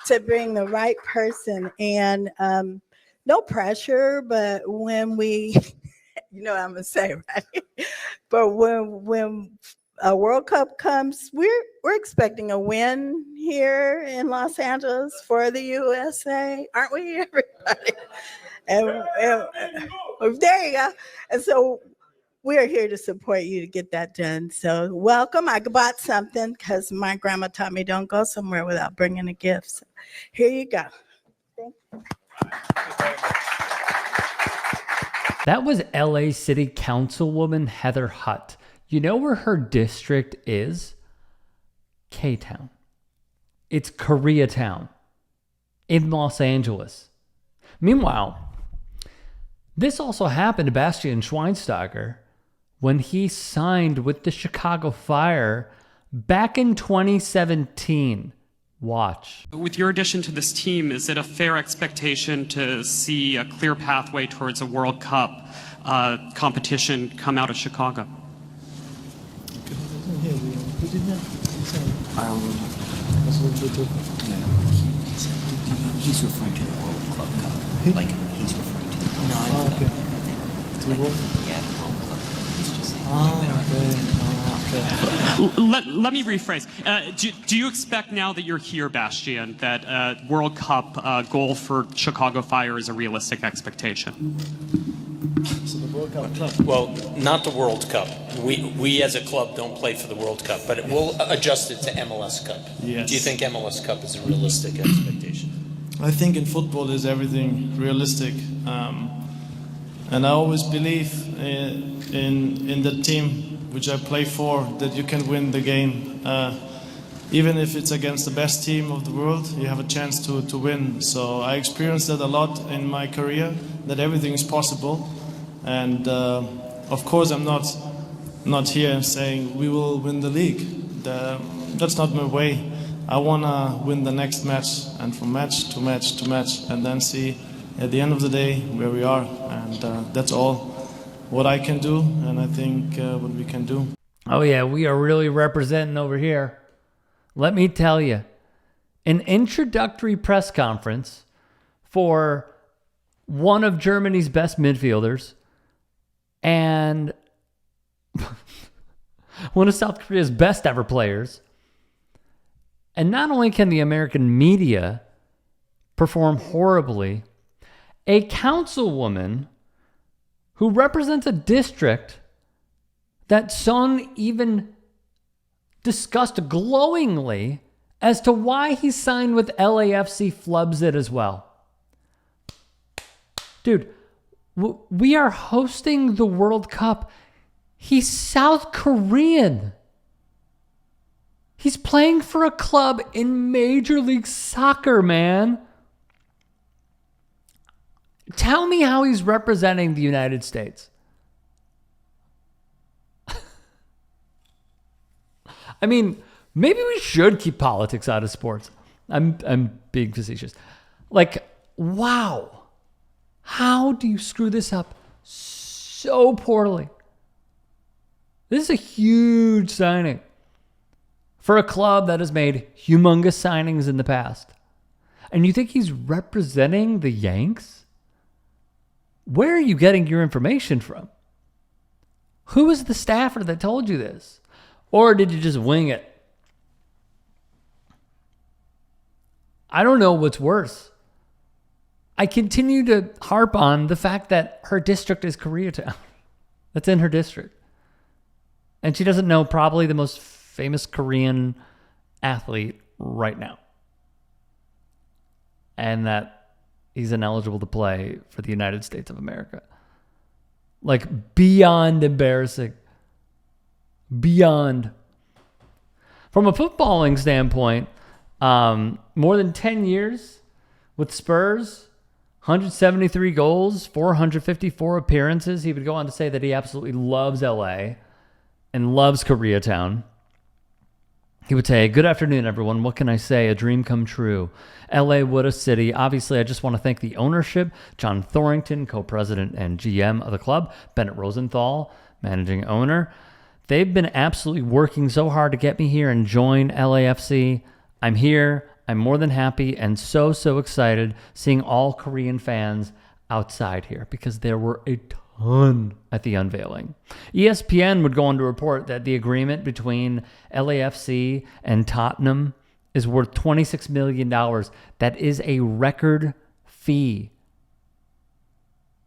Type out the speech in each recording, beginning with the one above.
to bring the right person. And no pressure, but when we, you know what I'm gonna say, right? But when a World Cup comes, we're expecting a win here in Los Angeles for the USA, aren't we, everybody? And there you go. And so we're here to support you to get that done. So welcome. I bought something because my grandma taught me don't go somewhere without bringing a gift. So here you go. Thank you. That was LA City Councilwoman Heather Hutt. You know where her district is? K-Town. It's Koreatown in Los Angeles. Meanwhile, this also happened to Bastian Schweinstagger when he signed with the Chicago Fire back in 2017. Watch. With your addition to this team, is it a fair expectation to see a clear pathway towards a World Cup competition come out of Chicago? He's referring to the World Club Cup. Like, he's referring to the World Cup. To the World Cup? Yeah, the World Club. He's just saying. Let me rephrase. Do you expect now that you're here, Bastian, that World Cup goal for Chicago Fire is a realistic expectation? So the World Cup club. Well, not the World Cup. We as a club don't play for the World Cup, but we'll adjust it to MLS Cup. Yes. Do you think MLS Cup is a realistic expectation? I think in football is everything realistic, and I always believe in the team which I play for, that you can win the game. Even if it's against the best team of the world, you have a chance to win. So I experienced that a lot in my career, that everything is possible. And of course, I'm not here saying we will win the league. That's not my way. I want to win the next match, and from match to match to match, and then see at the end of the day where we are. And that's all what I can do, and I think what we can do. Oh yeah, we are really representing over here. Let me tell you, an introductory press conference for one of Germany's best midfielders and one of South Korea's best ever players. And not only can the American media perform horribly, a councilwoman who represents a district that Son even discussed glowingly as to why he signed with LAFC flubs it as well. Dude, we are hosting the World Cup. He's South Korean. He's playing for a club in Major League Soccer, man. Tell me how he's representing the United States. I mean, maybe we should keep politics out of sports. I'm being facetious. Like, wow. How do you screw this up so poorly? This is a huge signing for a club that has made humongous signings in the past. And you think he's representing the Yanks? Where are you getting your information from? Who is the staffer that told you this? Or did you just wing it? I don't know what's worse. I continue to harp on the fact that her district is Koreatown. That's in her district. And she doesn't know probably the most famous Korean athlete right now. And that he's ineligible to play for the United States of America. Like, beyond embarrassing. Beyond. From a footballing standpoint, more than 10 years with Spurs, 173 goals, 454 appearances. He would go on to say that he absolutely loves LA and loves Koreatown. He would say, "Good afternoon, everyone. What can I say? A dream come true. LA, what a city. Obviously, I just want to thank the ownership, John Thorrington, co-president and GM of the club, Bennett Rosenthal, managing owner. They've been absolutely working so hard to get me here and join LAFC. I'm here. I'm more than happy and so excited seeing all Korean fans outside here because there were a ton at the unveiling. ESPN would go on to report that the agreement between LAFC and Tottenham is worth $26 million. That is a record fee.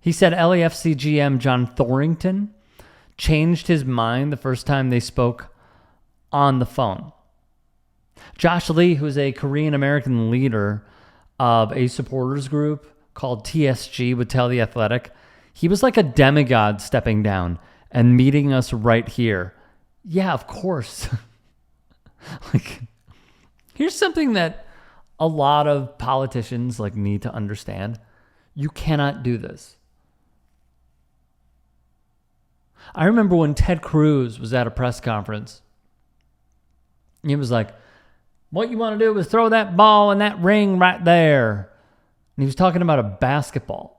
He said LAFC GM John Thorrington changed his mind the first time they spoke on the phone. Josh Lee, who is a Korean-American leader of a supporters group called TSG, would tell The Athletic, he was like a demigod stepping down and meeting us right here. Yeah, of course. Like, here's something that a lot of politicians need to understand. You cannot do this. I remember when Ted Cruz was at a press conference. He was like, what you want to do is throw that ball in that ring right there. And he was talking about a basketball.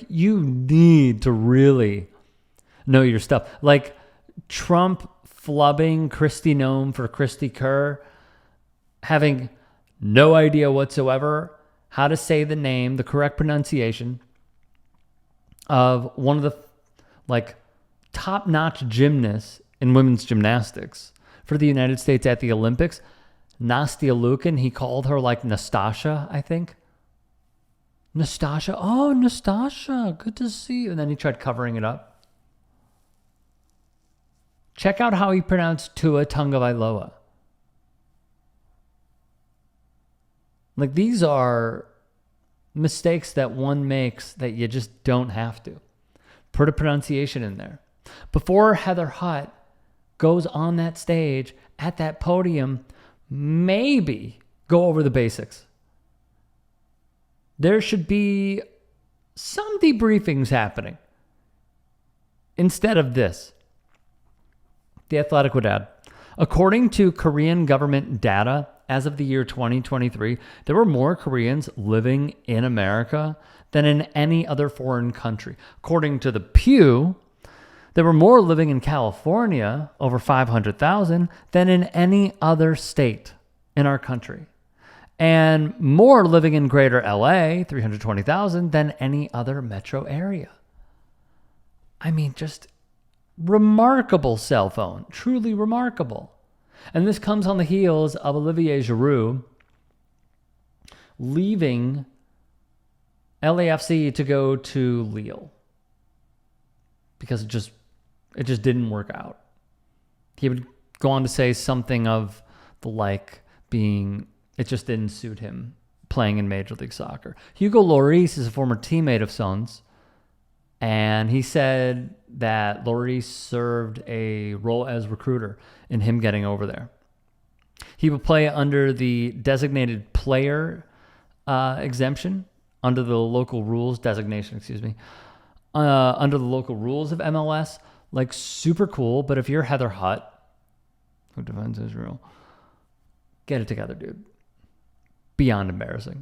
You need to really know your stuff. Trump flubbing Kristi Noem for Kristi Kerr, having no idea whatsoever how to say the name, the correct pronunciation of one of the top-notch gymnasts in women's gymnastics for the United States at the Olympics. Nastia Lukin, he called her Nastasha, I think. Nastasha, oh, Nastasha, good to see you. And then he tried covering it up. Check out how he pronounced Tua Tagovailoa. These are mistakes that one makes that you just don't have to. Put a pronunciation in there. Before Heather Hutt goes on that stage at that podium, maybe go over the basics. There should be some debriefings happening instead of this. The Athletic would add, according to Korean government data, as of the year 2023, there were more Koreans living in America than in any other foreign country. According to the Pew, there were more living in California, over 500,000, than in any other state in our country. And more living in greater LA, 320,000, than any other metro area. I mean, just remarkable cell phone. Truly remarkable. And this comes on the heels of Olivier Giroud leaving LAFC to go to Lille. Because it just didn't work out. He would go on to say something of the being, it just didn't suit him playing in Major League Soccer. Hugo Lloris is a former teammate of Son's, and he said that Lloris served a role as recruiter in him getting over there. He would play under the designated player exemption under the local rules, designation, under the local rules of MLS. Super cool, but if you're Heather Hutt, who defends Israel, get it together, dude. Beyond embarrassing.